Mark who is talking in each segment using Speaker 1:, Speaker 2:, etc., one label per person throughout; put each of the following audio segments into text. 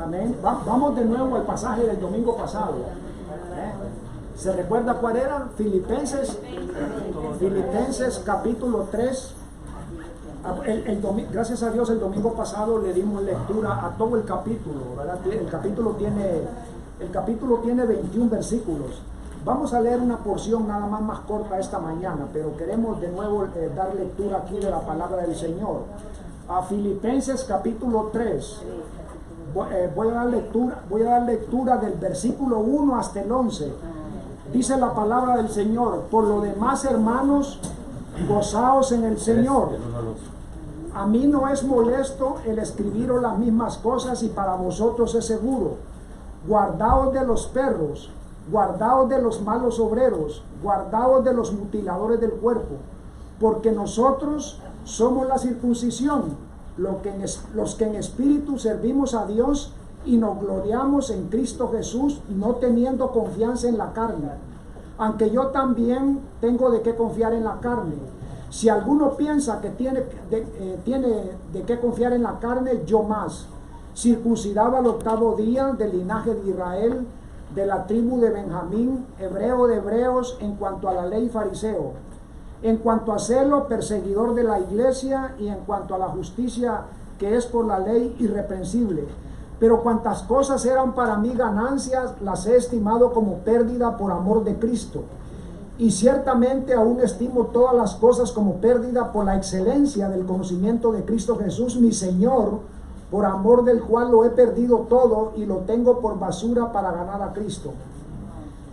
Speaker 1: Amén. Vamos de nuevo al pasaje del domingo pasado. ¿Se recuerda cuál era? Filipenses capítulo 3. Gracias a Dios el domingo pasado le dimos lectura a todo el capítulo, ¿verdad? El capítulo tiene 21 versículos. Vamos a leer una porción nada más corta esta mañana, pero queremos de nuevo dar lectura aquí de la palabra del Señor. A Filipenses capítulo 3. Voy a dar lectura del versículo 1 hasta el 11. Dice la palabra del Señor: por lo demás, hermanos, gozaos en el Señor. A mí no es molesto el escribiros las mismas cosas, y para vosotros es seguro. Guardaos de los perros, guardaos de los malos obreros, guardaos de los mutiladores del cuerpo, porque nosotros somos la circuncisión, los que en espíritu servimos a Dios y nos gloriamos en Cristo Jesús, no teniendo confianza en la carne, aunque yo también tengo de qué confiar en la carne. Si alguno piensa que tiene de qué confiar en la carne, yo más, circuncidado al 8º día, del linaje de Israel, de la tribu de Benjamín, hebreo de hebreos, en cuanto a la ley, fariseo, en cuanto a celo, perseguidor de la iglesia, y en cuanto a la justicia que es por la ley, irreprensible. Pero cuantas cosas eran para mí ganancias, las he estimado como pérdida por amor de Cristo. Y ciertamente aún estimo todas las cosas como pérdida por la excelencia del conocimiento de Cristo Jesús, mi Señor, por amor del cual lo he perdido todo y lo tengo por basura para ganar a Cristo,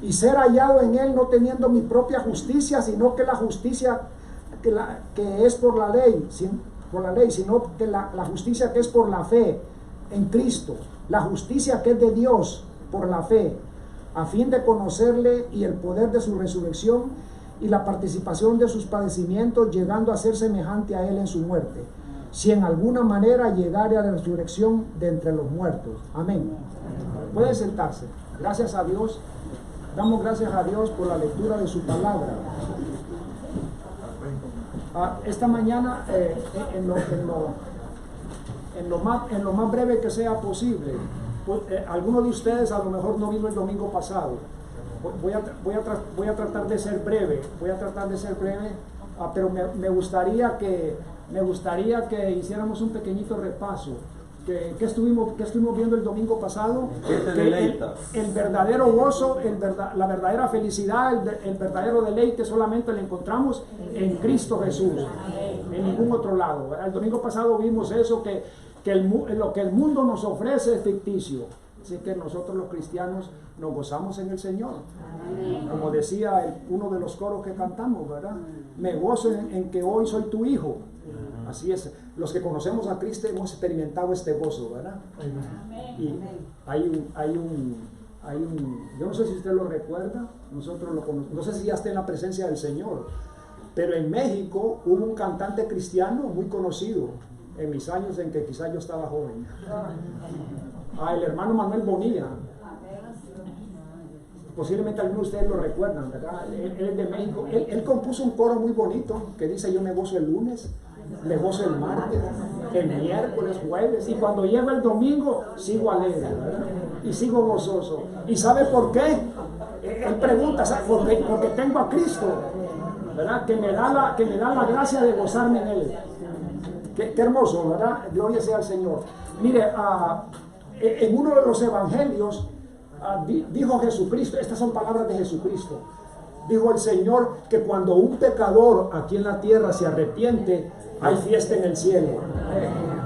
Speaker 1: y ser hallado en Él, no teniendo mi propia justicia, sino que la justicia que es por la ley, sino que la justicia que es por la fe en Cristo, la justicia que es de Dios por la fe, a fin de conocerle y el poder de su resurrección y la participación de sus padecimientos, llegando a ser semejante a Él en su muerte, si en alguna manera llegare a la resurrección de entre los muertos. Amén. Puede sentarse. Gracias a Dios. Damos gracias a Dios por la lectura de su palabra. Esta mañana, en lo más breve que sea posible, algunos de ustedes a lo mejor no vino el domingo pasado. Voy a tratar de ser breve. Pero me gustaría que hiciéramos un pequeñito repaso. ¿Qué estuvimos viendo el domingo pasado? El verdadero gozo, la verdadera felicidad, el verdadero deleite solamente lo encontramos en Cristo Jesús, en ningún otro lado. El domingo pasado vimos eso, lo que el mundo nos ofrece es ficticio. Así que nosotros los cristianos nos gozamos en el Señor. Como decía uno de los coros que cantamos, ¿verdad? Me gozo en que hoy soy tu hijo. Así es. Los que conocemos a Cristo hemos experimentado este gozo, ¿verdad? Y yo no sé si usted lo recuerda, nosotros lo conocemos, no sé si ya está en la presencia del Señor, pero en México hubo un cantante cristiano muy conocido en mis años en que quizás yo estaba joven. El hermano Manuel Bonilla. Posiblemente algunos de ustedes lo recuerdan, ¿verdad? Él es de México. Él compuso un coro muy bonito que dice: yo me gozo el lunes, me gozo el martes, el miércoles, jueves, y cuando llega el domingo sigo alegre, ¿verdad? Y sigo gozoso. ¿Y sabe por qué? Él pregunta, ¿sabe? Porque tengo a Cristo, ¿verdad? Que me da la gracia de gozarme en Él. Qué hermoso, ¿verdad? Gloria sea al Señor. Mire, en uno de los evangelios dijo Jesucristo, estas son palabras de Jesucristo, dijo el Señor que cuando un pecador aquí en la tierra se arrepiente, hay fiesta en el cielo,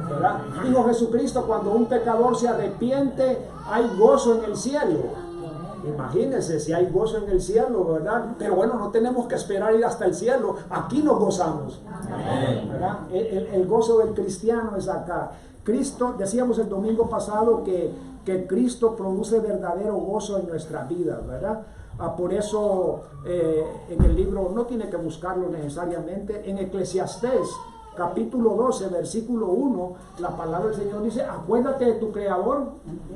Speaker 1: ¿verdad? Dijo Jesucristo, cuando un pecador se arrepiente, hay gozo en el cielo. Imagínense si hay gozo en el cielo, ¿verdad? Pero bueno, no tenemos que esperar ir hasta el cielo, aquí nos gozamos, ¿verdad? El gozo del cristiano es acá. Cristo, decíamos el domingo pasado que Cristo produce verdadero gozo en nuestra vida, ¿verdad? Por eso en el libro, no tiene que buscarlo necesariamente, en Eclesiastés capítulo 12, versículo 1, la palabra del Señor dice: acuérdate de tu Creador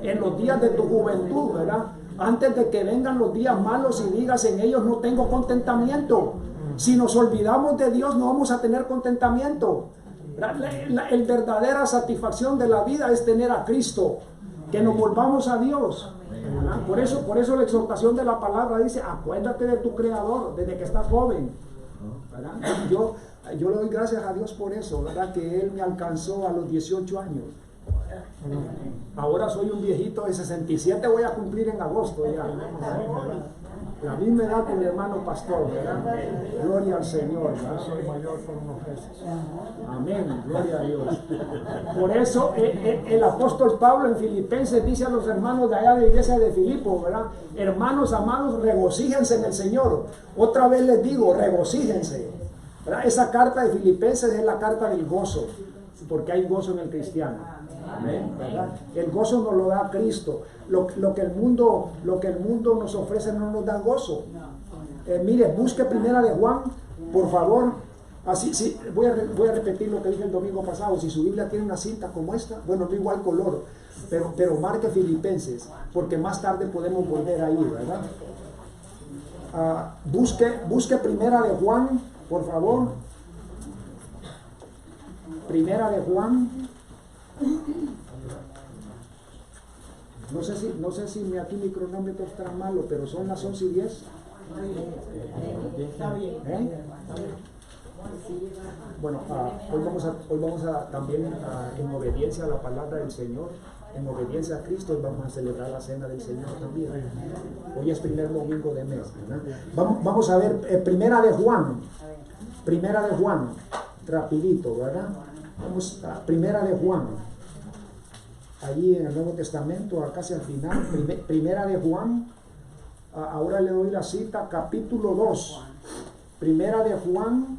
Speaker 1: en los días de tu juventud, ¿verdad? Antes de que vengan los días malos y digas: en ellos no tengo contentamiento. Si nos olvidamos de Dios, no vamos a tener contentamiento. La verdadera satisfacción de la vida es tener a Cristo, que nos volvamos a Dios. Por eso la exhortación de la palabra dice, acuérdate de tu Creador desde que estás joven, ¿verdad? Yo le doy gracias a Dios por eso, ¿verdad? Que Él me alcanzó a los 18 años. Ahora soy un viejito de 67, voy a cumplir en agosto ya. La misma edad que mi hermano pastor, ¿verdad? Gloria al Señor, ¿verdad? Soy mayor por unos meses. Amén, gloria a Dios. Por eso el apóstol Pablo en Filipenses dice a los hermanos de allá de la iglesia de Filipo, ¿verdad? Hermanos amados, regocíjense en el Señor. Otra vez les digo, regocíjense, ¿verdad? Esa carta de Filipenses es la carta del gozo, porque hay gozo en el cristiano. Amén, ¿verdad? El gozo nos lo da Cristo. Lo que el mundo nos ofrece no nos da gozo. Mire, busque primera de Juan, por favor. Así, sí, voy a repetir lo que dije el domingo pasado. Si su Biblia tiene una cinta como esta, bueno, no igual color, pero marque Filipenses, porque más tarde podemos volver ahí, ¿verdad? Busque primera de Juan, por favor. Primera de Juan. No sé si aquí mi cronómetro está malo, pero son las 11:10.
Speaker 2: Está bien.
Speaker 1: Bueno, hoy vamos a también en obediencia a la palabra del Señor, en obediencia a Cristo, vamos a celebrar la cena del Señor también. Hoy es primer domingo de mes, ¿verdad? Vamos a ver primera de Juan, rapidito, ¿verdad? Vamos a primera de Juan. Allí en el Nuevo Testamento, casi al final, primera de Juan, ahora le doy la cita, capítulo 2, primera de Juan,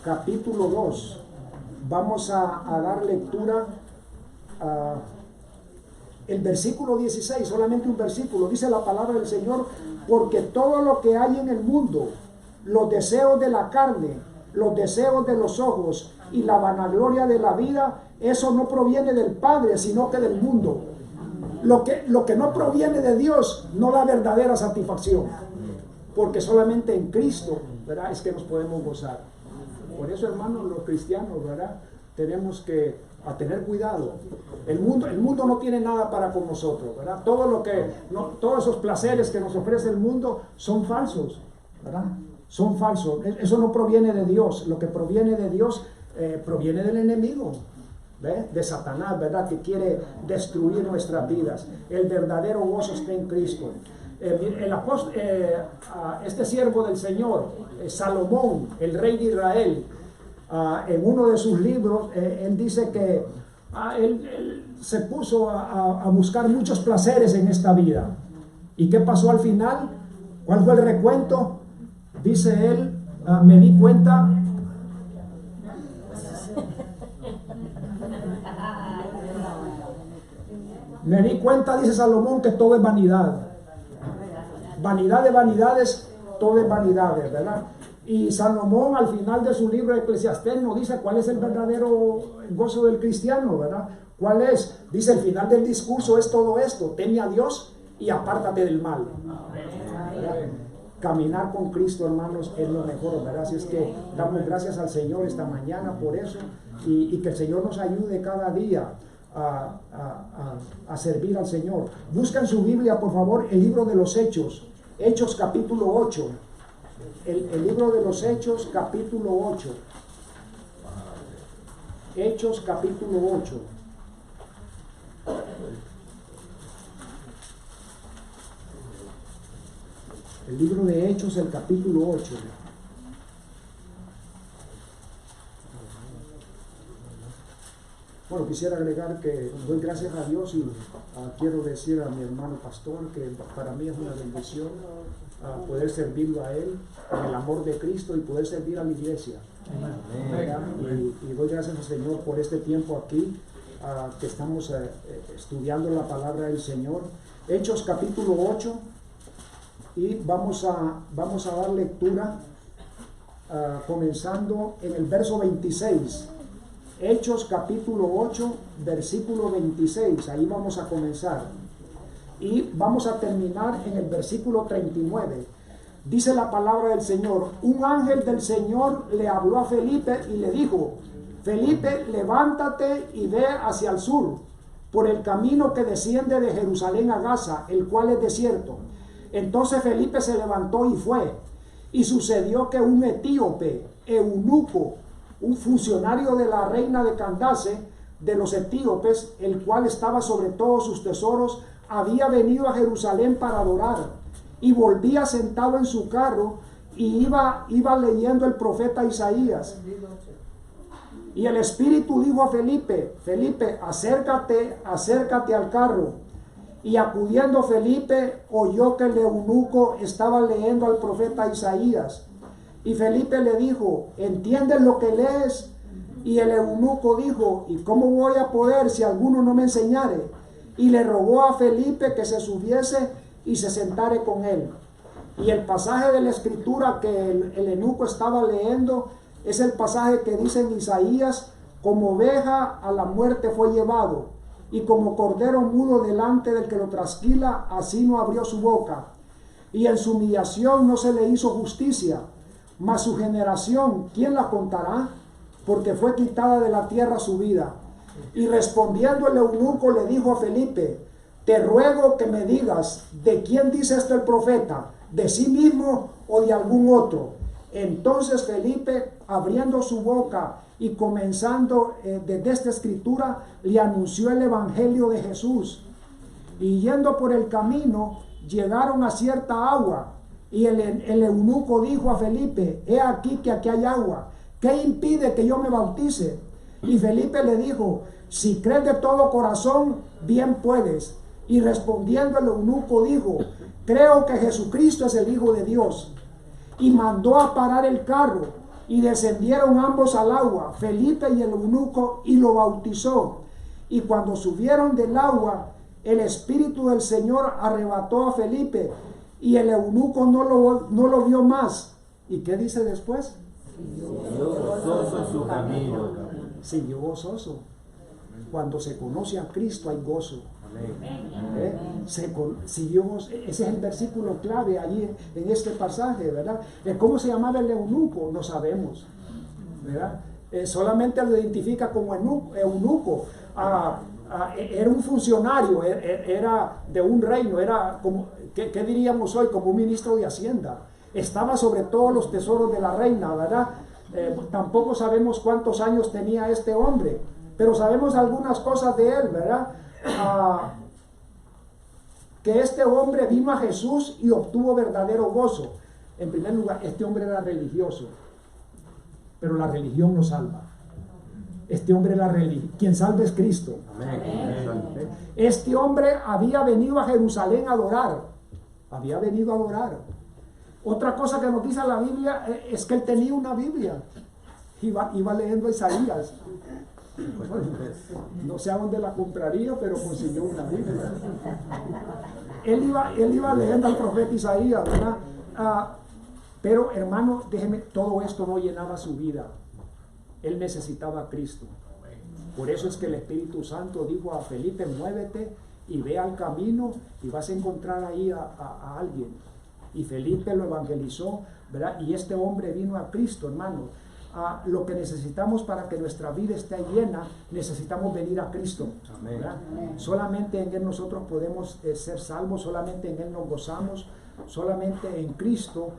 Speaker 1: capítulo 2, vamos a dar lectura, el versículo 16, solamente un versículo, dice la palabra del Señor, porque todo lo que hay en el mundo, los deseos de la carne, los deseos de los ojos y la vanagloria de la vida, eso no proviene del Padre, sino que del mundo. Lo que no proviene de Dios no da verdadera satisfacción, porque solamente en Cristo, ¿verdad?, es que nos podemos gozar. Por eso, hermanos, los cristianos, ¿verdad?, tenemos que tener cuidado. El mundo no tiene nada para con nosotros, ¿verdad? Todos esos placeres que nos ofrece el mundo son falsos, ¿verdad? Son falsos. Eso no proviene de Dios. Lo que proviene de Dios proviene del enemigo, ¿ve? De Satanás, ¿verdad?, que quiere destruir nuestras vidas. El verdadero gozo está en Cristo. Este siervo del Señor, Salomón, el rey de Israel, en uno de sus libros, él dice que él se puso a buscar muchos placeres en esta vida. ¿Y qué pasó al final? ¿Cuál fue el recuento? Dice él, me di cuenta dice Salomón, que todo es vanidad. Vanidad de vanidades, todo es vanidades, ¿verdad? Y Salomón al final de su libro Eclesiastés nos dice cuál es el verdadero gozo del cristiano, ¿verdad? ¿Cuál es? Dice, el final del discurso es todo esto: teme a Dios y apártate del mal, ¿verdad? Caminar con Cristo, hermanos, es lo mejor, ¿verdad? Así es que damos gracias al Señor esta mañana por eso, y que el Señor nos ayude cada día a servir al Señor. Busca en su Biblia, por favor, el libro de los Hechos, Hechos capítulo 8. El libro de los Hechos, capítulo 8. Hechos, capítulo 8. El libro de Hechos, el capítulo 8. Bueno, quisiera agregar que doy gracias a Dios y quiero decir a mi hermano pastor que para mí es una bendición poder servirlo a él en el amor de Cristo y poder servir a la iglesia. Y doy gracias al Señor por este tiempo aquí que estamos estudiando la palabra del Señor. Hechos capítulo 8, y vamos a dar lectura comenzando en el verso 26. Hechos capítulo 8, versículo 26, ahí vamos a comenzar. Y vamos a terminar en el versículo 39. Dice la palabra del Señor: un ángel del Señor le habló a Felipe y le dijo: Felipe, levántate y ve hacia el sur. por el camino que desciende de Jerusalén a Gaza, el cual es desierto. Entonces Felipe se levantó y fue. Y sucedió que un etíope, eunuco, un funcionario de la reina de Candace, de los etíopes, el cual estaba sobre todos sus tesoros, había venido a Jerusalén para adorar. Y volvía sentado en su carro y iba leyendo el profeta Isaías. Y el Espíritu dijo a Felipe: Felipe, acércate al carro. Y acudiendo Felipe, oyó que el eunuco estaba leyendo al profeta Isaías. Y Felipe le dijo: ¿entiendes lo que lees? Y el eunuco dijo: ¿y cómo voy a poder si alguno no me enseñare? Y le rogó a Felipe que se subiese y se sentare con él. Y el pasaje de la escritura que el eunuco estaba leyendo es el pasaje que dice en Isaías: como oveja a la muerte fue llevado, y como cordero mudo delante del que lo trasquila, así no abrió su boca. Y en su humillación no se le hizo justicia, mas su generación, ¿quién la contará? Porque fue quitada de la tierra su vida. Y respondiendo el eunuco le dijo a Felipe: te ruego que me digas, ¿de quién dice esto el profeta? ¿De sí mismo o de algún otro? Entonces Felipe, abriendo su boca y comenzando desde esta escritura, le anunció el evangelio de Jesús. Y yendo por el camino, llegaron a cierta agua. Y el eunuco dijo a Felipe: he aquí que aquí hay agua. ¿Qué impide que yo me bautice? Y Felipe le dijo: si crees de todo corazón, bien puedes. Y respondiendo el eunuco dijo: creo que Jesucristo es el Hijo de Dios. Y mandó a parar el carro, y descendieron ambos al agua, Felipe y el eunuco, y lo bautizó. Y cuando subieron del agua, el Espíritu del Señor arrebató a Felipe, y el eunuco no lo vio más. ¿Y qué dice después?
Speaker 2: Siguió gozoso su camino.
Speaker 1: Siguió gozoso. Cuando se conoce a Cristo hay gozo. Ese es el versículo clave allí en este pasaje, ¿verdad? ¿Cómo se llamaba el eunuco? No sabemos, ¿verdad? Solamente lo identifica como eunuco. Era un funcionario, era de un reino, era como, ¿qué diríamos hoy? Como un ministro de Hacienda. Estaba sobre todos los tesoros de la reina, ¿verdad? Tampoco sabemos cuántos años tenía este hombre, pero sabemos algunas cosas de él, ¿verdad? Que este hombre vino a Jesús y obtuvo verdadero gozo. En primer lugar, este hombre era religioso, pero la religión no salva. Este hombre era religioso. Quien salva es Cristo. Amén. Este hombre había venido a Jerusalén a adorar. Había venido a adorar. Otra cosa que nos dice la Biblia es que él tenía una Biblia. Iba leyendo Isaías. No sé a dónde la compraría, pero consiguió una Biblia. Él iba leyendo al profeta Isaías, ¿verdad? Pero hermano, déjeme, todo esto no llenaba su vida. Él necesitaba a Cristo. Por eso es que el Espíritu Santo dijo a Felipe: muévete y ve al camino y vas a encontrar ahí a alguien. Y Felipe lo evangelizó, ¿verdad? Y este hombre vino a Cristo, hermano. Lo que necesitamos para que nuestra vida esté llena, necesitamos venir a Cristo, ¿verdad? Solamente en Él nosotros podemos ser salvos, solamente en Él nos gozamos, solamente en Cristo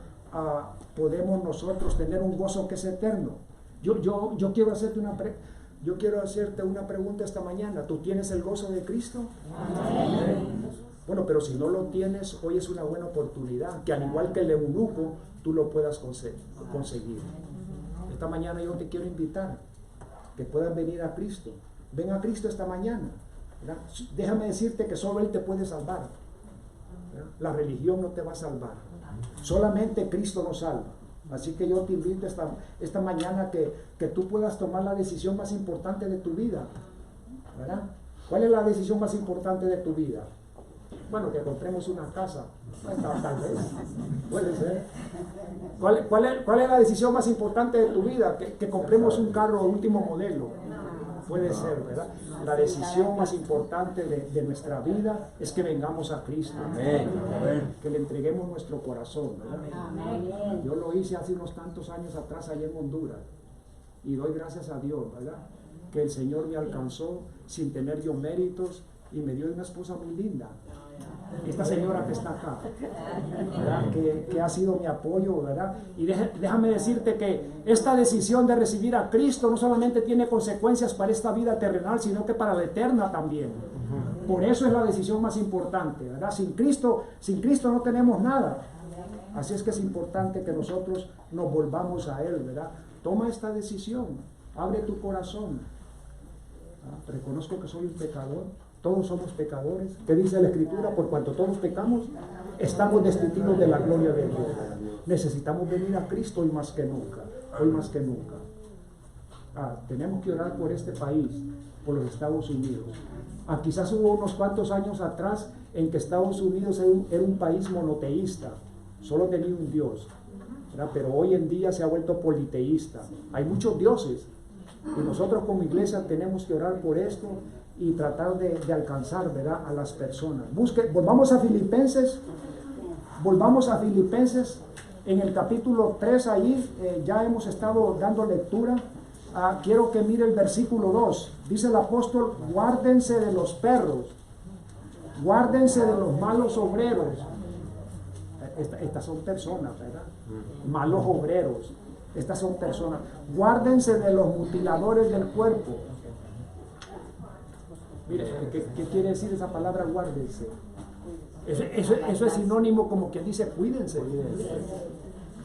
Speaker 1: podemos nosotros tener un gozo que es eterno. Yo quiero hacerte una pregunta esta mañana. ¿Tú tienes el gozo de Cristo? Amén. Bueno, pero si no lo tienes, hoy es una buena oportunidad, que al igual que el eunuco, tú lo puedas conseguir. Esta mañana yo te quiero invitar que puedas venir a Cristo. Ven a Cristo esta mañana, ¿verdad? Déjame decirte que solo Él te puede salvar, ¿verdad? La religión no te va a salvar. Solamente Cristo nos salva. Así que yo te invito esta mañana que tú puedas tomar la decisión más importante de tu vida, ¿verdad? ¿Cuál es la decisión más importante de tu vida? Bueno, que compremos una casa. Tal vez. Puede ser. ¿Cuál es la decisión más importante de tu vida? Que compremos un carro último modelo. Puede ser, ¿verdad? La decisión más importante de nuestra vida es que vengamos a Cristo. Amén. Que le entreguemos nuestro corazón, ¿verdad? Amén. Yo lo hice hace unos tantos años atrás allá en Honduras. Y doy gracias a Dios, ¿verdad? que el Señor me alcanzó sin tener yo méritos y me dio una esposa muy linda. Esta señora que está acá, ¿verdad? Que ha sido mi apoyo, ¿verdad? Y déjame decirte que esta decisión de recibir a Cristo no solamente tiene consecuencias para esta vida terrenal, sino que para la eterna también. Por eso es la decisión más importante, ¿verdad? Sin Cristo no tenemos nada. Así es que es importante que nosotros nos volvamos a Él, ¿verdad? Toma esta decisión, abre tu corazón. Reconozco que soy un pecador, todos somos pecadores. ¿Qué dice la Escritura? Por cuanto todos pecamos, estamos destituidos de la gloria de Dios. Necesitamos venir a Cristo hoy más que nunca, hoy más que nunca. Tenemos que orar por este país, por los Estados Unidos. Quizás hubo unos cuantos años atrás en que Estados Unidos era un país monoteísta, solo tenía un Dios, ¿verdad? Pero hoy en día se ha vuelto politeísta, hay muchos dioses, y nosotros como iglesia tenemos que orar por esto y tratar de alcanzar, ¿verdad?, a las personas. Volvamos a Filipenses en el capítulo 3, ahí ya hemos estado dando lectura. Quiero que mire el versículo 2, dice el apóstol: guárdense de los perros, guárdense de los malos obreros. Estas son personas, ¿verdad? Malos obreros, estas son personas. Guárdense de los mutiladores del cuerpo. Mire, ¿qué quiere decir esa palabra guárdense? Eso es sinónimo como quien dice cuídense.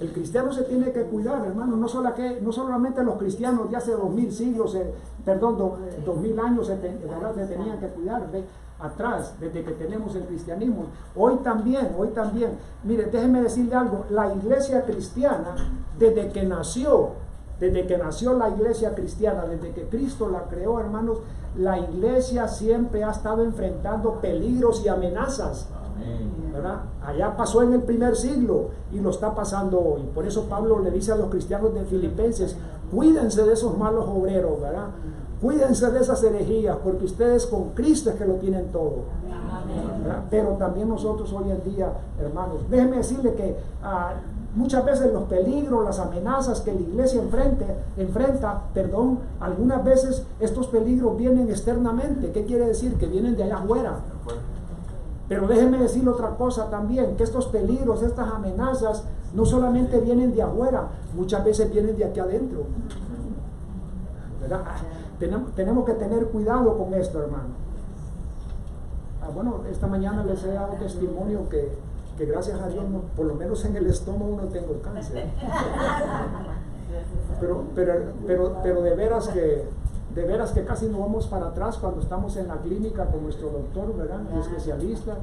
Speaker 1: El cristiano se tiene que cuidar, hermano, no solamente los cristianos de hace 2000 siglos, 2000 años se tenían que cuidar, atrás, desde que tenemos el cristianismo. Hoy también, mire, déjeme decirle algo, la iglesia cristiana, desde que nació la iglesia cristiana, desde que Cristo la creó, hermanos, la iglesia siempre ha estado enfrentando peligros y amenazas, ¿verdad? Allá pasó en el primer siglo y lo está pasando hoy. Por eso Pablo le dice a los cristianos de Filipenses: cuídense de esos malos obreros, ¿verdad? Cuídense de esas herejías, porque ustedes con Cristo es que lo tienen todo, ¿verdad? Pero también nosotros hoy en día, hermanos, déjenme decirle que muchas veces los peligros, las amenazas que la iglesia enfrenta, algunas veces estos peligros vienen externamente. ¿Qué quiere decir? Que vienen de allá afuera. Pero déjenme decirle otra cosa también, que estos peligros, estas amenazas, no solamente vienen de afuera, muchas veces vienen de aquí adentro, ¿verdad? Tenemos que tener cuidado con esto, hermano. Bueno, esta mañana les he dado testimonio que gracias a Dios, por lo menos en el estómago no tengo cáncer. Pero de veras que casi no vamos para atrás cuando estamos en la clínica con nuestro doctor, ¿verdad?, el especialista,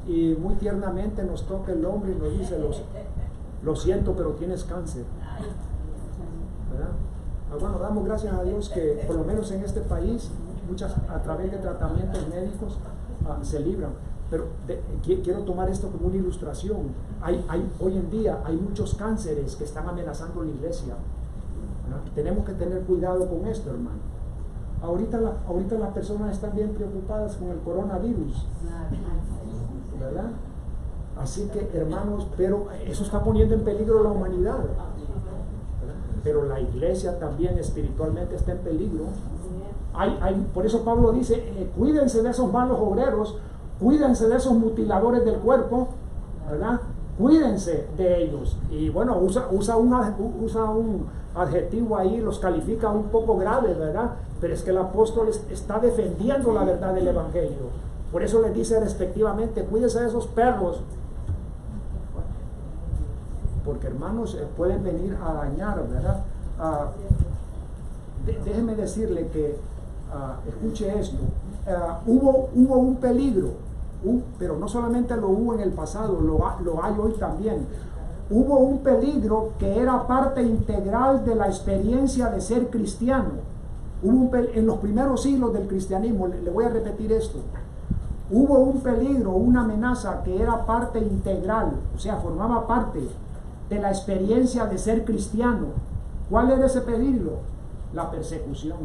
Speaker 1: y muy tiernamente nos toca el hombro y nos dice: lo siento, pero tienes cáncer, ¿verdad? Bueno, damos gracias a Dios que por lo menos en este país muchas, a través de tratamientos médicos, se libran. Pero quiero tomar esto como una ilustración. Hoy en día hay muchos cánceres que están amenazando la iglesia, ¿verdad? Tenemos que tener cuidado con esto, hermano. Ahorita las personas están bien preocupadas con el coronavirus, ¿verdad? Así que, hermanos, pero eso está poniendo en peligro la humanidad, ¿verdad? Pero la iglesia también espiritualmente está en peligro. Por eso Pablo dice: cuídense de esos malos obreros, cuídense de esos mutiladores del cuerpo, ¿verdad? Cuídense de ellos. Y bueno, usa un adjetivo ahí, los califica un poco graves, ¿verdad? Pero es que el apóstol está defendiendo la verdad del evangelio. Por eso les dice respectivamente: cuídense de esos perros, porque, hermanos, pueden venir a dañar, ¿verdad? Déjeme decirle que, escuche esto, hubo un peligro, pero no solamente lo hubo en el pasado, lo hay hoy también. Hubo un peligro que era parte integral de la experiencia de ser cristiano. En los primeros siglos del cristianismo, le voy a repetir esto, hubo un peligro, una amenaza que era parte integral, o sea, formaba parte de la experiencia de ser cristiano. ¿Cuál era ese peligro? La persecución.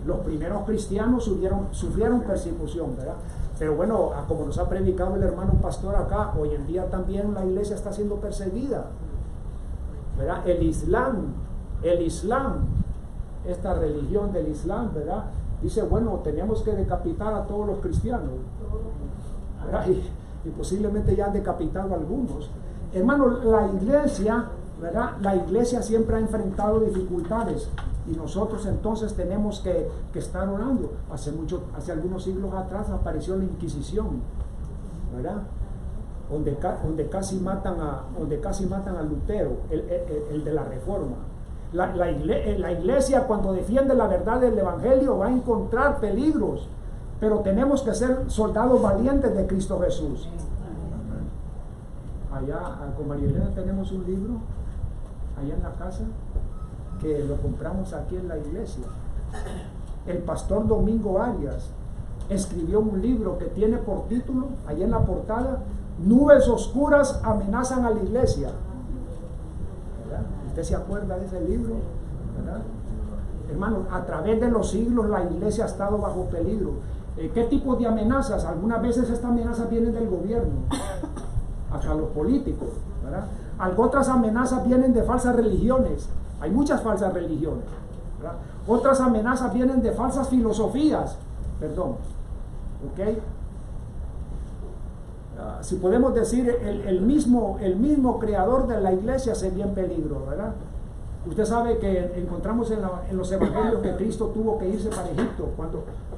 Speaker 1: Los primeros cristianos sufrieron persecución, ¿verdad? Pero bueno, como nos ha predicado el hermano pastor acá, hoy en día también la iglesia está siendo perseguida, ¿verdad? El Islam esta religión del Islam, ¿verdad? Dice, bueno, tenemos que decapitar a todos los cristianos, ¿verdad? Y posiblemente ya han decapitado a algunos. Hermano, la iglesia, ¿verdad? La iglesia siempre ha enfrentado dificultades y nosotros entonces tenemos que estar orando. Hace algunos siglos atrás apareció la Inquisición, ¿verdad? Donde casi matan a Lutero, el de la Reforma. La iglesia, cuando defiende la verdad del Evangelio, va a encontrar peligros, pero tenemos que ser soldados valientes de Cristo Jesús. Allá con María Elena tenemos un libro, allá en la casa, que lo compramos aquí en la iglesia. El pastor Domingo Arias escribió un libro que tiene por título, allá en la portada, Nubes oscuras amenazan a la iglesia. ¿Verdad? ¿Usted se acuerda de ese libro? ¿Verdad? Hermano, a través de los siglos la iglesia ha estado bajo peligro. ¿Qué tipo de amenazas? Algunas veces estas amenazas vienen del gobierno, hasta los políticos, ¿verdad? Otras amenazas vienen de falsas religiones. Hay muchas falsas religiones, ¿verdad? Otras amenazas vienen de falsas filosofías, perdón, ¿ok? Si podemos decir, el mismo creador de la iglesia se vio en peligro, ¿verdad? Usted sabe que encontramos en los evangelios que Cristo tuvo que irse para Egipto.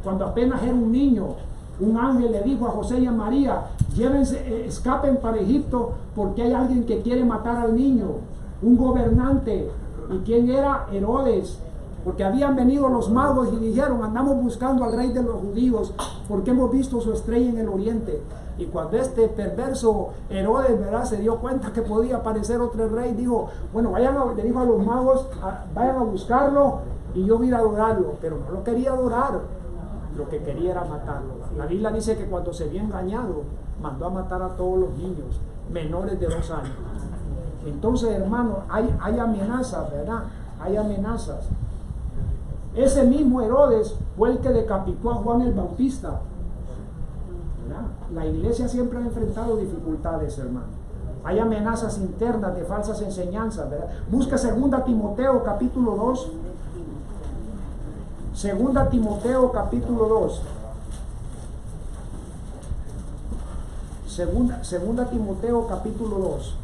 Speaker 1: Cuando apenas era un niño, un ángel le dijo a José y a María, llévense, escapen para Egipto porque hay alguien que quiere matar al niño, un gobernante. ¿Y quién era? Herodes. Porque habían venido los magos y dijeron, andamos buscando al rey de los judíos porque hemos visto su estrella en el oriente. Y cuando este perverso Herodes, ¿verdad?, se dio cuenta que podía aparecer otro rey, dijo, bueno, le dijo a los magos, vayan a buscarlo y yo voy a ir a adorarlo. Pero no lo quería adorar, lo que quería era matarlo. La Biblia dice que cuando se vio engañado, mandó a matar a todos los niños menores de 2 años. Entonces, hermano, hay amenazas, ¿verdad? Hay amenazas. Ese mismo Herodes fue el que decapitó a Juan el Bautista, ¿verdad? La iglesia siempre ha enfrentado dificultades, hermano. Hay amenazas internas de falsas enseñanzas, ¿verdad? Busca 2 Timoteo capítulo 2. 2 Timoteo capítulo 2. Segunda Timoteo capítulo 2.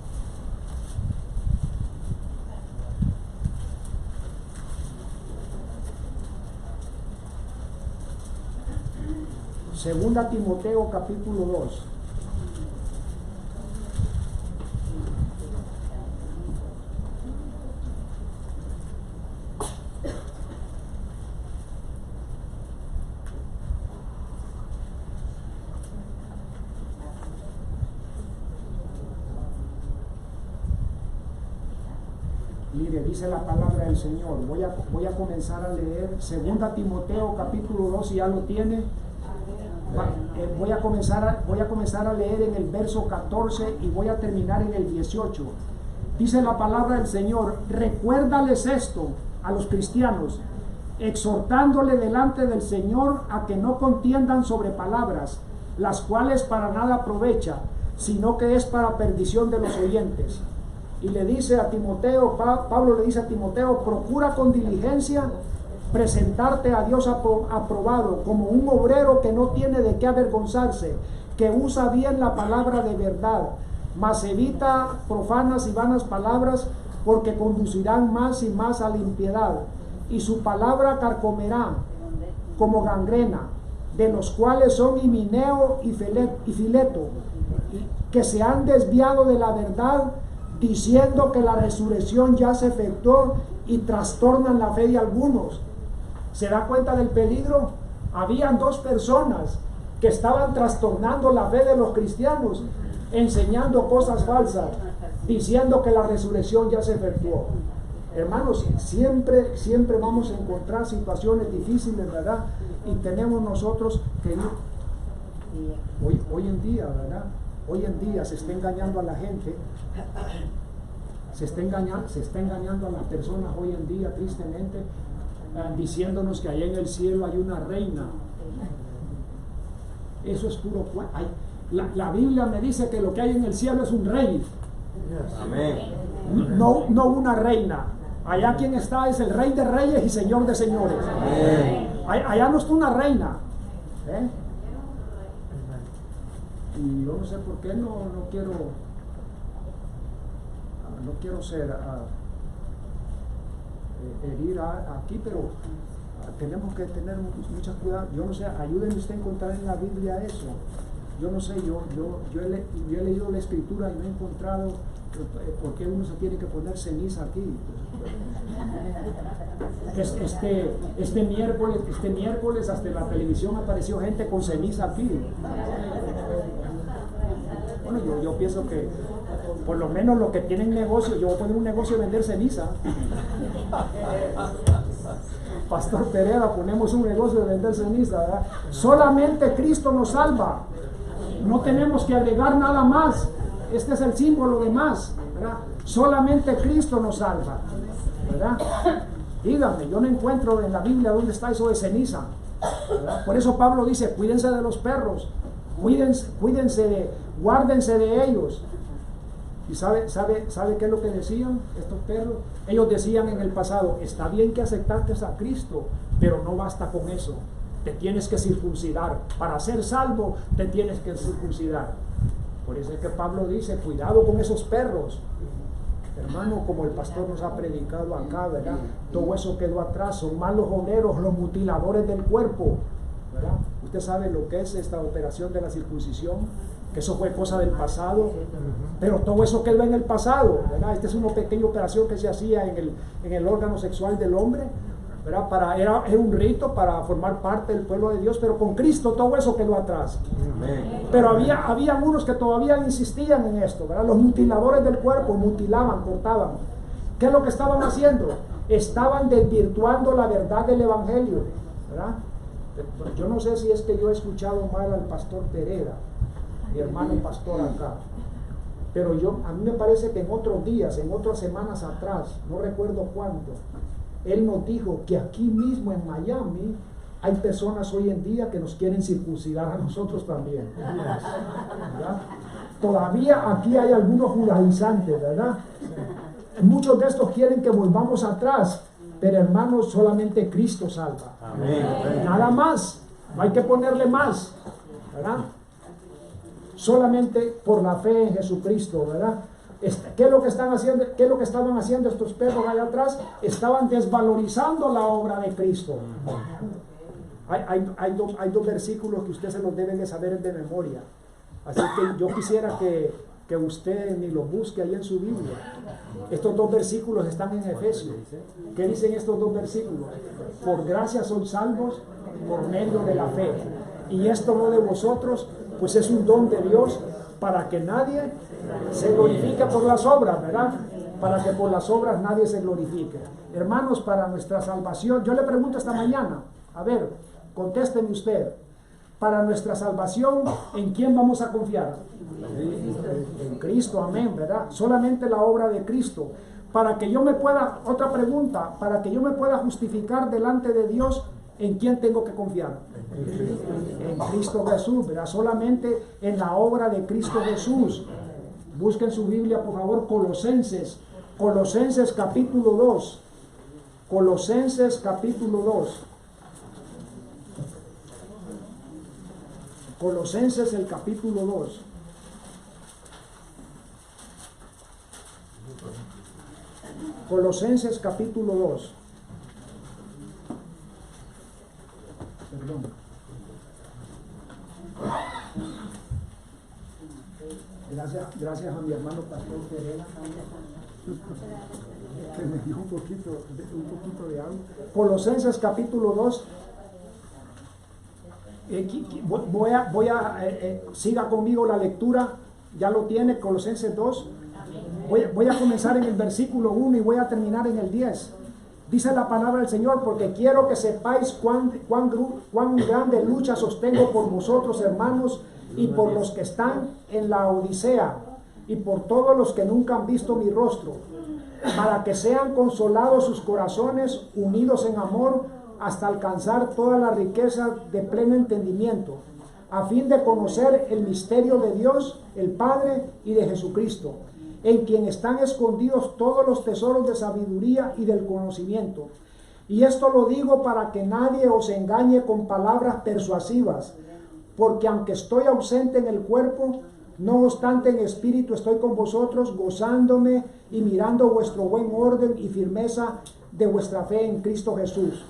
Speaker 1: Segunda Timoteo capítulo 2. Mire, dice la palabra del Señor. Voy a comenzar a leer 2 Timoteo capítulo 2, si ya lo tiene. Voy a comenzar a leer en el verso 14 y voy a terminar en el 18. Dice la palabra del Señor, recuérdales esto a los cristianos, exhortándole delante del Señor a que no contiendan sobre palabras, las cuales para nada aprovecha, sino que es para perdición de los oyentes. Y le dice a Timoteo, Pablo le dice a Timoteo, procura con diligencia presentarte a Dios aprobado, como un obrero que no tiene de qué avergonzarse, que usa bien la palabra de verdad, mas evita profanas y vanas palabras, porque conducirán más y más a la impiedad, y su palabra carcomerá como gangrena, de los cuales son Himeneo y Fileto, que se han desviado de la verdad, diciendo que la resurrección ya se efectuó, y trastornan la fe de algunos. ¿Se da cuenta del peligro? Habían 2 personas que estaban trastornando la fe de los cristianos, enseñando cosas falsas, diciendo que la resurrección ya se efectuó. Hermanos, siempre vamos a encontrar situaciones difíciles, ¿verdad? Y tenemos nosotros que ir. Hoy en día, ¿verdad? Hoy en día se está engañando a la gente, se está engañando a las personas hoy en día, tristemente, diciéndonos que allá en el cielo hay una reina. Eso es puro cuento. La Biblia me dice que lo que hay en el cielo es un rey.
Speaker 2: Amén.
Speaker 1: No una reina. Allá quien está es el Rey de Reyes y Señor de Señores. Allá no está una reina. Y yo no sé por qué no quiero ser herir aquí, pero tenemos que tener mucha cuidado. Yo no sé, ayúdenme usted a encontrar en la Biblia eso. Yo no sé, yo he leído la Escritura y no he encontrado por qué uno se tiene que poner ceniza aquí. Este miércoles hasta en la televisión apareció gente con ceniza aquí. Bueno, yo pienso que por lo menos los que tienen negocio, yo voy a poner un negocio de vender ceniza. Pastor Pereira, ponemos un negocio de vender ceniza, ¿verdad? Solamente Cristo nos salva. No tenemos que agregar nada más. Este es el símbolo de más, ¿verdad? Solamente Cristo nos salva, ¿verdad? Díganme, yo no encuentro en la Biblia dónde está eso de ceniza, ¿verdad? Por eso Pablo dice, cuídense de los perros, guárdense de ellos. ¿Y sabe qué es lo que decían estos perros? Ellos decían en el pasado, está bien que aceptaste a Cristo, pero no basta con eso. Te tienes que circuncidar. Para ser salvo, te tienes que circuncidar. Por eso es que Pablo dice, cuidado con esos perros. Hermano, como el pastor nos ha predicado acá, ¿verdad? Todo eso quedó atrás. Son malos obreros, los mutiladores del cuerpo, ¿verdad? Usted sabe lo que es esta operación de la circuncisión, que eso fue cosa del pasado, pero todo eso quedó en el pasado, ¿verdad? Esta es una pequeña operación que se hacía en el órgano sexual del hombre, ¿verdad? Era un rito para formar parte del pueblo de Dios, pero con Cristo todo eso quedó atrás. Pero había unos que todavía insistían en esto, ¿verdad? Los mutiladores del cuerpo mutilaban, cortaban. ¿Qué es lo que estaban haciendo? Estaban desvirtuando la verdad del Evangelio, ¿verdad? Yo no sé si es que yo he escuchado mal al pastor Pereira, mi hermano pastor acá, pero a mí me parece que en otros días, en otras semanas atrás, no recuerdo cuándo, él nos dijo que aquí mismo en Miami hay personas hoy en día que nos quieren circuncidar a nosotros también, ¿verdad? Todavía aquí hay algunos judaizantes, ¿verdad? Muchos de estos quieren que volvamos atrás, pero hermanos, solamente Cristo salva. Amén. Nada más, no hay que ponerle más, ¿verdad? Solamente por la fe en Jesucristo, ¿verdad? ¿Qué es lo que están haciendo? ¿Qué es lo que estaban haciendo estos perros allá atrás? Estaban desvalorizando la obra de Cristo. Hay dos versículos que usted se los debe de saber de memoria. Así que yo quisiera que usted ni los busque ahí en su Biblia. Estos dos versículos están en Efesios. ¿Qué dicen estos dos versículos? Por gracia son salvos por medio de la fe. Y esto no de vosotros, pues es un don de Dios, para que nadie se glorifique por las obras, ¿verdad? Para que por las obras nadie se glorifique. Hermanos, para nuestra salvación, yo le pregunto esta mañana, a ver, contésteme usted, para nuestra salvación, ¿en quién vamos a confiar? En Cristo, amén, ¿verdad? Solamente la obra de Cristo. Para que yo me pueda, otra pregunta, para que yo me pueda justificar delante de Dios, ¿en quién tengo que confiar? En Cristo Jesús, ¿verdad? Solamente en la obra de Cristo Jesús. Busquen su Biblia, por favor, Colosenses capítulo 2. Colosenses capítulo 2. Colosenses el capítulo 2. Colosenses capítulo 2. Perdón. Gracias a mi hermano pastor Pereira, que me dio un poquito de agua. Colosenses capítulo 2. Siga conmigo la lectura, ya lo tiene, Colosenses 2. Voy a comenzar en el versículo 1 y voy a terminar en el 10. Dice la palabra del Señor, porque quiero que sepáis cuán grande lucha sostengo por vosotros, hermanos, y por los que están en la Odisea, y por todos los que nunca han visto mi rostro, para que sean consolados sus corazones, unidos en amor, hasta alcanzar toda la riqueza de pleno entendimiento, a fin de conocer el misterio de Dios, el Padre, y de Jesucristo, en quien están escondidos todos los tesoros de sabiduría y del conocimiento. Y esto lo digo para que nadie os engañe con palabras persuasivas, porque aunque estoy ausente en el cuerpo, no obstante en espíritu estoy con vosotros, gozándome y mirando vuestro buen orden y firmeza de vuestra fe en Cristo Jesús.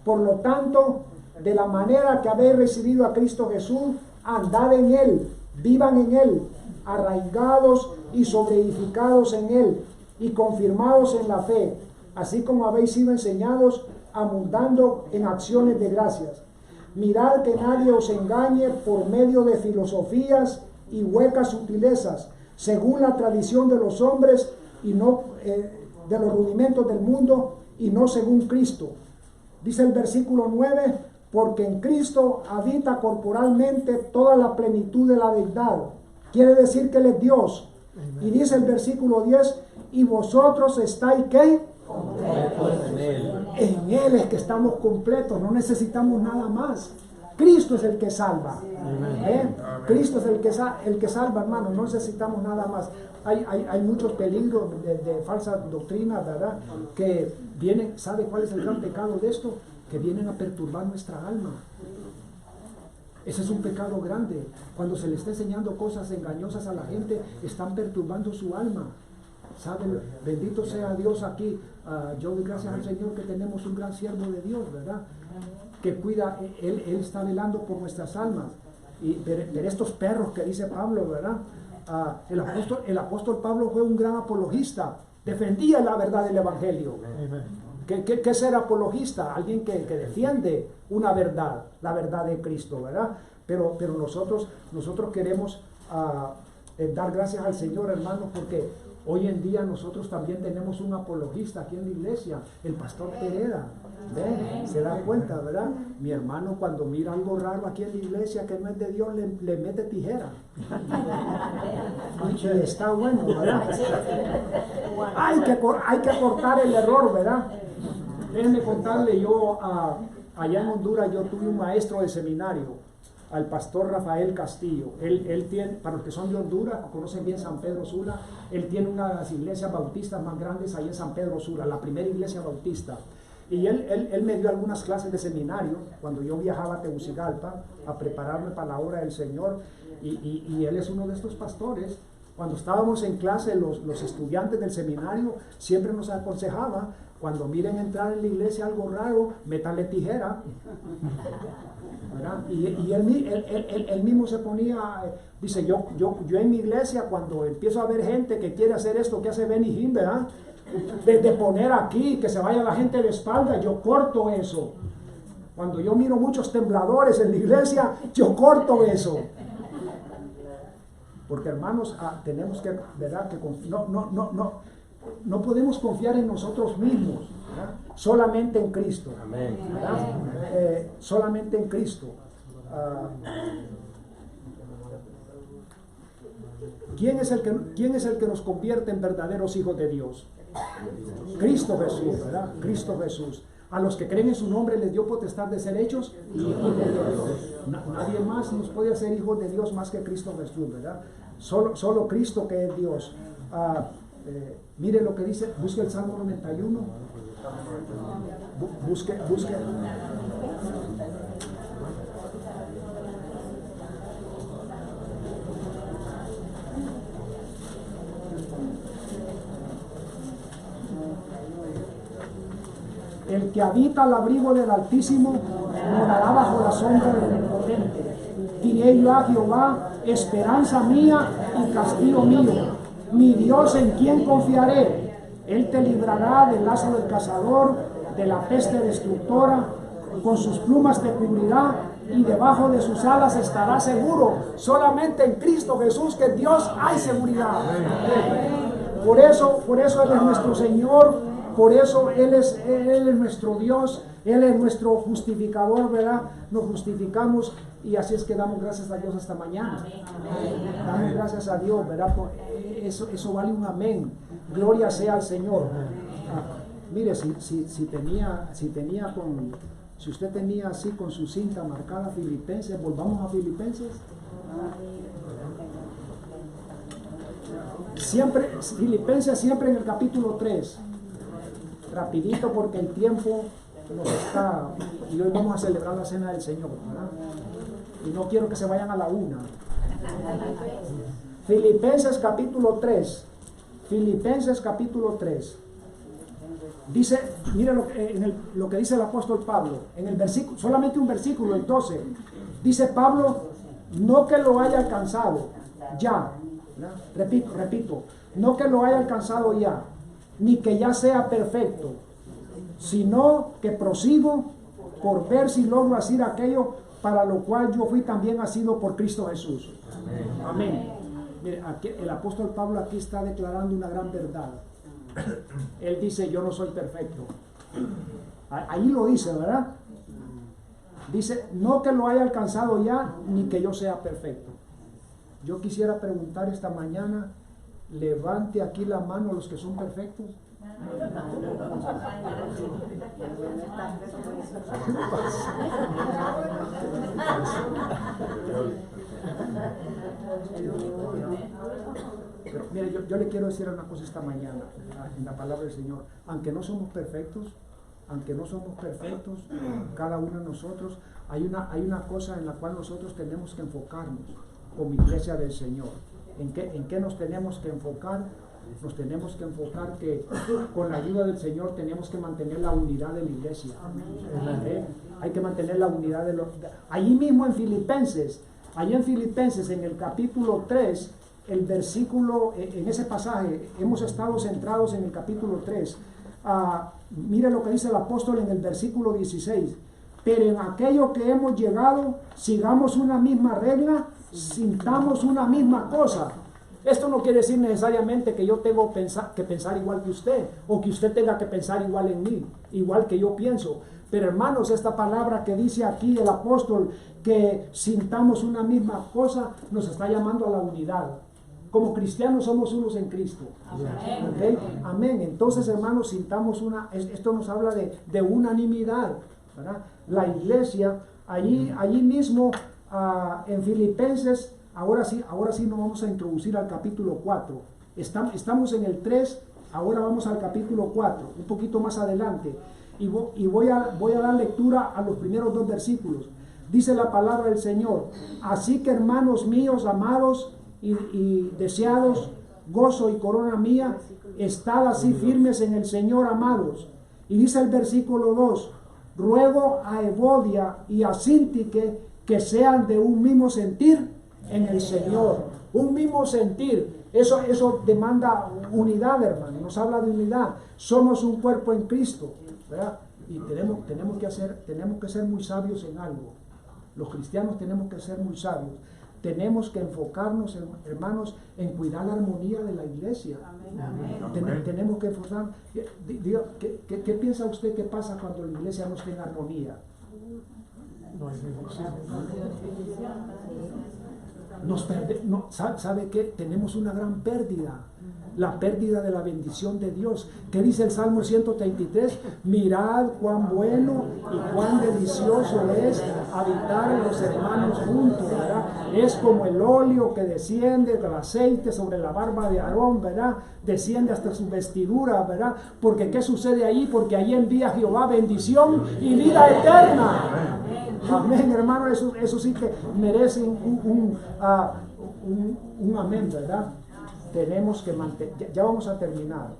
Speaker 1: Por lo tanto, de la manera que habéis recibido a Cristo Jesús, andad en Él, vivan en Él, arraigados y sobreedificados en Él, y confirmados en la fe, así como habéis sido enseñados, abundando en acciones de gracias. Mirad que nadie os engañe por medio de filosofías y huecas sutilezas, según la tradición de los hombres y no de los rudimentos del mundo, y no según Cristo. Dice el versículo 9, porque en Cristo habita corporalmente toda la plenitud de la deidad. Quiere decir que Él es Dios. Y dice el versículo 10, y vosotros estáis ¿qué?
Speaker 2: En Él.
Speaker 1: En Él es que estamos completos, no necesitamos nada más. Cristo es el que salva. Cristo es el que salva, hermano, no necesitamos nada más. Hay muchos peligros de falsas doctrinas, ¿verdad? Que vienen, ¿sabe cuál es el gran pecado de esto? Que vienen a perturbar nuestra alma. Ese es un pecado grande. Cuando se le está enseñando cosas engañosas a la gente, están perturbando su alma. ¿Saben? Bendito sea Dios aquí. Yo doy gracias al Señor que tenemos un gran siervo de Dios, ¿verdad? Que cuida, Él está velando por nuestras almas. Pero estos perros que dice Pablo, ¿verdad? El apóstol Pablo fue un gran apologista. Defendía la verdad del Evangelio. ¿Qué es ser apologista? Alguien que defiende una verdad, la verdad de Cristo, ¿verdad? Pero nosotros queremos dar gracias al Señor, hermanos, porque hoy en día nosotros también tenemos un apologista aquí en la iglesia, el pastor Pereda. ¿Ve? Se da cuenta, ¿verdad? Mi hermano cuando mira algo raro aquí en la iglesia que no es de Dios, le mete tijera. Y está bueno, ¿verdad? Hay que cortar el error, ¿verdad? Déjenme contarle, yo allá en Honduras yo tuve un maestro de seminario, al pastor Rafael Castillo. Él tiene, para los que son de Honduras, conocen bien San Pedro Sula, él tiene una de las iglesias bautistas más grandes ahí en San Pedro Sula, la primera iglesia bautista. Y él me dio algunas clases de seminario cuando yo viajaba a Tegucigalpa a prepararme para la obra del Señor. Y él es uno de estos pastores. Cuando estábamos en clase, los estudiantes del seminario siempre nos aconsejaba, cuando miren entrar en la iglesia algo raro, métanle tijera. ¿Verdad? Y él mismo se ponía, dice, yo en mi iglesia, cuando empiezo a ver gente que quiere hacer esto que hace Benny Hinn, ¿verdad? De poner aquí, que se vaya la gente de espalda, yo corto eso. Cuando yo miro muchos tembladores en la iglesia, yo corto eso. Porque hermanos, tenemos que, ¿verdad? Que no podemos confiar en nosotros mismos, ¿verdad? Solamente en Cristo.
Speaker 2: Amén.
Speaker 1: Solamente en Cristo. ¿Quién es el que nos convierte en verdaderos hijos de Dios? Cristo Jesús, ¿verdad? Cristo Jesús. A los que creen en su nombre les dio potestad de ser hechos hijos de Dios. Nadie más nos puede hacer hijos de Dios más que Cristo Jesús, ¿verdad? Solo Cristo que es Dios. Mire lo que dice, busque el Salmo 91. Busque. El que habita al abrigo del Altísimo morará bajo la sombra del Omnipotente. Diré yo a Jehová, esperanza mía y castillo mío, mi Dios en quien confiaré. Él te librará del lazo del cazador, de la peste destructora, con sus plumas te cubrirá y debajo de sus alas estarás seguro. Solamente en Cristo Jesús, que Dios, hay seguridad. Por eso Él es nuestro Señor. Por eso Él es nuestro Dios, Él es nuestro justificador, ¿verdad? Nos justificamos y así es que damos gracias a Dios hasta mañana. Damos gracias a Dios, ¿verdad? Eso vale un amén. Gloria sea al Señor. Mire, si usted tenía así con su cinta marcada Filipenses, volvamos a Filipenses. Siempre, Filipenses siempre en el capítulo 3. Rapidito porque el tiempo nos está, y hoy vamos a celebrar la cena del Señor, ¿verdad? Y no quiero que se vayan a la 1. Filipenses capítulo 3. Filipenses capítulo 3. Dice, mire lo que dice el apóstol Pablo, en el versículo, solamente un versículo, el 12. Dice Pablo, no que lo haya alcanzado ya, ¿verdad? Repito, no que lo haya alcanzado ya, ni que ya sea perfecto, sino que prosigo por ver si logro hacer aquello para lo cual yo fui también asido por Cristo Jesús. Amén. Mire, aquí, el apóstol Pablo aquí está declarando una gran verdad. Él dice, yo no soy perfecto. Ahí lo dice, ¿verdad? Dice, no que lo haya alcanzado ya, ni que yo sea perfecto. Yo quisiera preguntar esta mañana, levante aquí la mano los que son perfectos. Pero mire, yo le quiero decir una cosa esta mañana, en la palabra del Señor. Aunque no somos perfectos, cada uno de nosotros, hay una cosa en la cual nosotros tenemos que enfocarnos como iglesia del Señor. ¿En qué nos tenemos que enfocar? Nos tenemos que enfocar que con la ayuda del Señor tenemos que mantener la unidad de la iglesia. Hay que mantener la unidad de los... Allí mismo en Filipenses, en el capítulo 3, el versículo, en ese pasaje, hemos estado centrados en el capítulo 3. Mire lo que dice el apóstol en el versículo 16. Pero en aquello que hemos llegado, sigamos una misma regla, sintamos una misma cosa. Esto no quiere decir necesariamente que yo tengo que pensar igual que usted, o que usted tenga que pensar igual en mí, igual que yo pienso. Pero hermanos, esta palabra que dice aquí el apóstol, que sintamos una misma cosa, nos está llamando a la unidad. Como cristianos somos unos en Cristo. ¿Okay? Amén. Entonces, hermanos, sintamos esto nos habla de unanimidad, ¿verdad? La iglesia, allí mismo, en Filipenses, ahora sí nos vamos a introducir al capítulo 4. Estamos en el 3, ahora vamos al capítulo 4, un poquito más adelante. Y voy a dar lectura a los primeros 2 versículos. Dice la palabra del Señor: así que, hermanos míos, amados y deseados, gozo y corona mía, estad así firmes en el Señor, amados. Y dice el versículo 2: ruego a Evodia y a Síntique que sean de un mismo sentir en el Señor. Un mismo sentir. Eso demanda unidad, hermano. Nos habla de unidad. Somos un cuerpo en Cristo, ¿verdad? Y tenemos que ser muy sabios en algo. Los cristianos tenemos que ser muy sabios. Tenemos que enfocarnos, hermanos, en cuidar la armonía de la iglesia. Tenemos que enfocarnos. ¿Qué piensa usted que pasa cuando la iglesia no está en armonía? ¿Sabe qué? Tenemos una gran pérdida. La pérdida de la bendición de Dios. ¿Qué dice el Salmo 133? Mirad cuán bueno y cuán delicioso es habitar en los hermanos juntos, ¿verdad? Es como el óleo que desciende del aceite sobre la barba de Aarón, ¿verdad? Desciende hasta su vestidura, ¿verdad? Porque ¿qué sucede ahí? Porque ahí envía Jehová bendición y vida eterna. Amén, hermano. Eso sí que merece un amén, ¿verdad? Tenemos que mantener, ya vamos a terminar.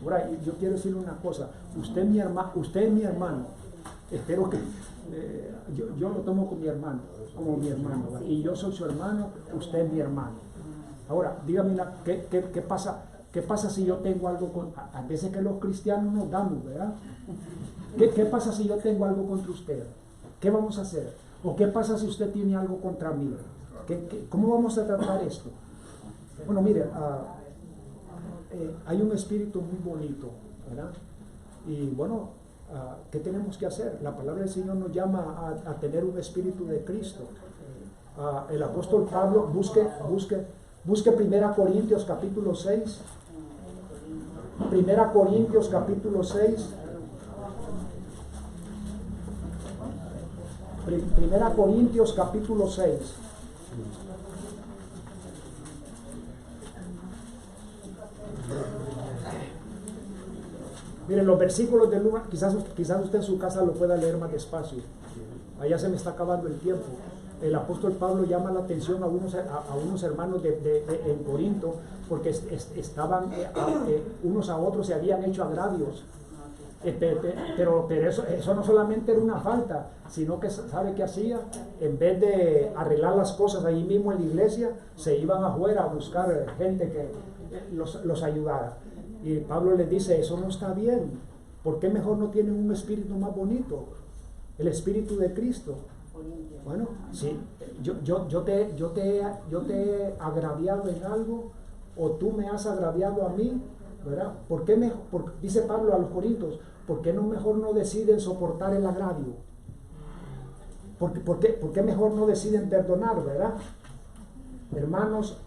Speaker 1: Ahora, yo quiero decirle una cosa: usted es mi hermano. Espero que yo lo tomo como mi hermano, ¿verdad? Y yo soy su hermano, usted es mi hermano. Ahora, dígame, ¿qué pasa si yo tengo algo a veces que los cristianos nos damos, ¿verdad? ¿Qué pasa si yo tengo algo contra usted? ¿Qué vamos a hacer? ¿O qué pasa si usted tiene algo contra mí? ¿Cómo vamos a tratar esto? Bueno, mire, hay un espíritu muy bonito, ¿verdad? Y bueno, ¿qué tenemos que hacer? La palabra del Señor nos llama a tener un espíritu de Cristo. El apóstol Pablo, busque 1 Corintios capítulo 6. 1 Corintios capítulo 6. 1 Corintios capítulo 6. Miren, los versículos del 1, quizás usted en su casa lo pueda leer más despacio. Allá se me está acabando el tiempo. El apóstol Pablo llama la atención a unos hermanos en Corinto, porque estaban unos a otros, se habían hecho agravios. Pero eso no solamente era una falta, sino que ¿sabe qué hacía? En vez de arreglar las cosas ahí mismo en la iglesia, se iban afuera a buscar gente que los ayudara. Y Pablo les dice, eso no está bien. ¿Por qué mejor no tienen un espíritu más bonito? El espíritu de Cristo. Bueno, sí, yo te he agraviado en algo, o tú me has agraviado a mí, ¿verdad? ¿Por qué dice Pablo a los Corintios, ¿por qué mejor no deciden soportar el agravio? ¿Por qué mejor no deciden perdonar, verdad? Hermanos,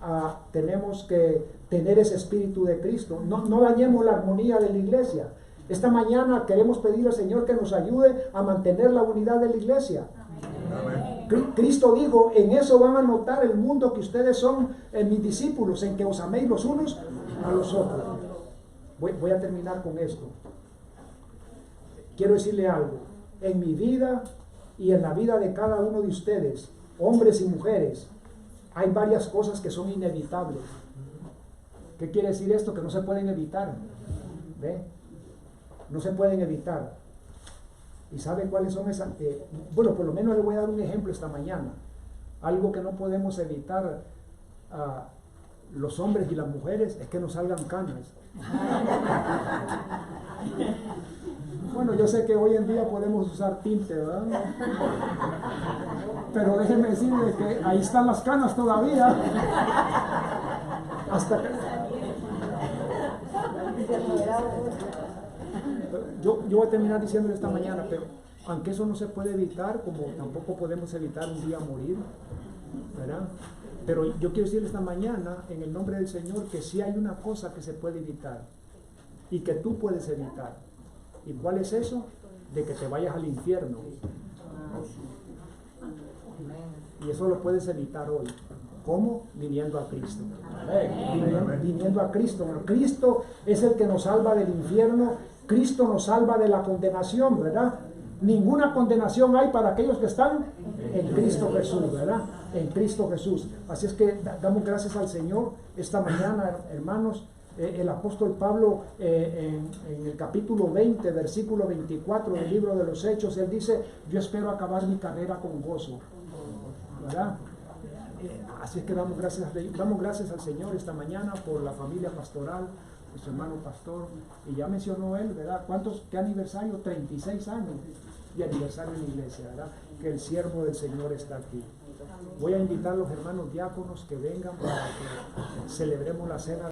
Speaker 1: tenemos que tener ese espíritu de Cristo. No dañemos la armonía de la iglesia. Esta mañana queremos pedir al Señor que nos ayude a mantener la unidad de la iglesia. Cristo dijo, en eso van a notar el mundo que ustedes son mis discípulos, en que os améis los unos a los otros. Voy a terminar con esto. Quiero decirle algo. En mi vida y en la vida de cada uno de ustedes, hombres y mujeres, hay varias cosas que son inevitables. ¿Qué quiere decir esto? Que no se pueden evitar. ¿Ve? No se pueden evitar. ¿Y sabe cuáles son esas? Bueno, por lo menos le voy a dar un ejemplo esta mañana. Algo que no podemos evitar los hombres y las mujeres es que nos salgan canas. Bueno, yo sé que hoy en día podemos usar tinte, ¿verdad? Pero déjenme decirle que ahí están las canas todavía. Yo voy a terminar diciéndole esta mañana, pero aunque eso no se puede evitar, como tampoco podemos evitar un día morir, ¿verdad? Pero yo quiero decirle esta mañana, en el nombre del Señor, que sí hay una cosa que se puede evitar y que tú puedes evitar. ¿Y cuál es eso? De que te vayas al infierno. Y eso lo puedes evitar hoy. ¿Cómo? Viniendo a Cristo. Viniendo a Cristo. Cristo es el que nos salva del infierno. Cristo nos salva de la condenación, ¿verdad? Ninguna condenación hay para aquellos que están en Cristo Jesús, ¿verdad? En Cristo Jesús. Así es que damos gracias al Señor esta mañana, hermanos. El apóstol Pablo en el capítulo 20, versículo 24 del libro de los Hechos, él dice, yo espero acabar mi carrera con gozo, ¿verdad? Así es que damos gracias al Señor esta mañana por la familia pastoral, su hermano pastor, y ya mencionó él, ¿verdad? ¿Qué aniversario? 36 años de aniversario en la iglesia, ¿verdad? Que el siervo del Señor está aquí. Voy a invitar a los hermanos diáconos que vengan para que celebremos la cena.